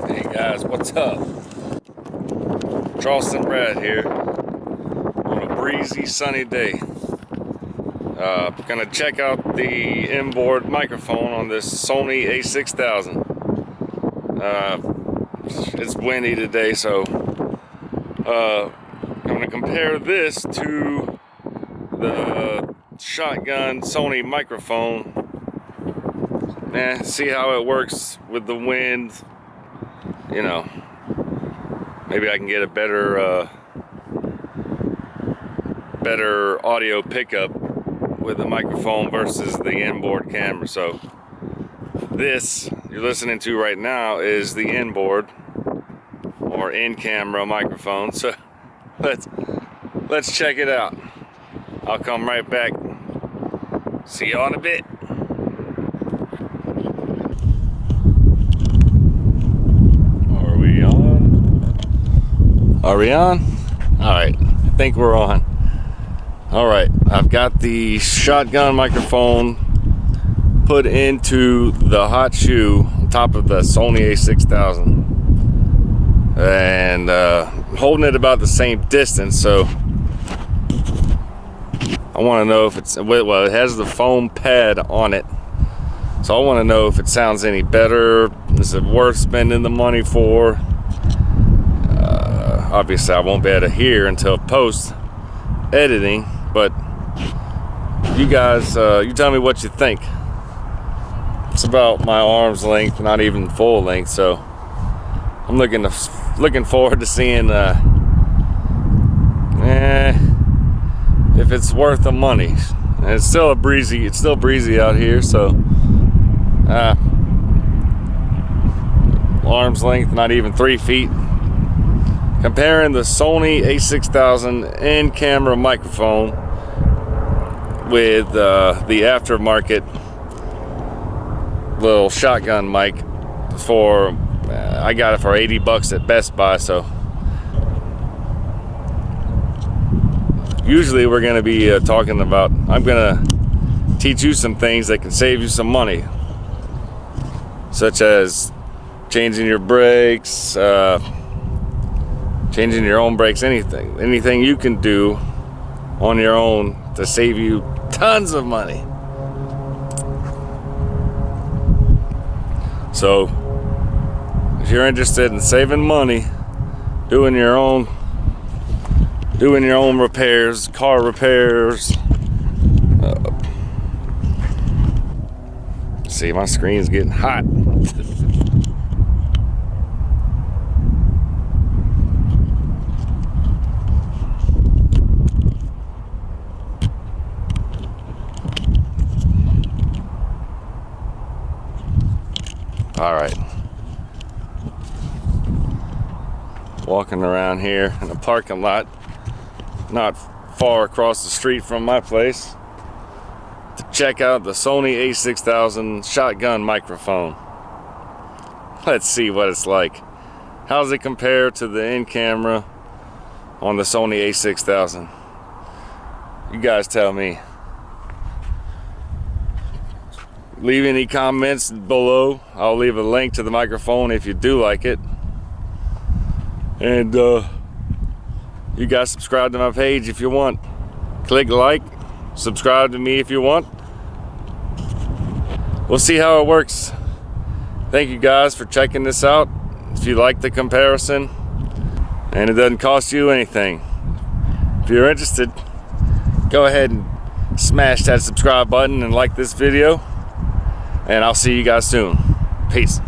Hey guys, what's up? Charleston Brad here on a breezy sunny day. Gonna check out the inboard microphone on this Sony A6000. It's windy today, so I'm gonna compare this to the shotgun Sony microphone. See how it works with the wind. You know, maybe I can get a better audio pickup with the microphone versus the inboard camera. So this you're listening to right now is the inboard or in-camera microphone. So let's check it out. I'll come right back. See you in a bit. Are we on? Are we on? All right, I think we're on. All right, I've got the shotgun microphone put into the hot shoe on top of the Sony A6000, and holding it about the same distance. So I want to know if it's, well, it has the foam pad on it, so I want to know if it sounds any better. Is it worth spending the money for? Obviously I won't be able to hear until post editing, but you guys, you tell me what you think. It's about my arm's length, not even full length, so I'm looking forward to seeing if it's worth the money. And it's still breezy out here, so arm's length, not even 3 feet. Comparing the Sony A6000 in-camera microphone with the aftermarket little shotgun mic for I got it for 80 bucks at Best Buy. So usually we're going to be talking about, I'm going to teach you some things that can save you some money, such as changing your brakes, changing your own brakes, anything you can do on your own to save you tons of money. So if you're interested in saving money, doing your own repairs, car repairs. See, my screen's getting hot. All right, walking around here in a parking lot not far across the street from my place to check out the Sony A6000 shotgun microphone. Let's see what it's like. How does it compare to the in-camera on the Sony A6000? You guys tell me. Leave any comments below. I'll leave a link to the microphone if you do like it. And you guys subscribe to my page if you want. Click like, subscribe to me if you want. We'll see how it works. Thank you guys for checking this out. If you like the comparison, and it doesn't cost you anything. If you're interested, go ahead and smash that subscribe button and like this video. And I'll see you guys soon. Peace.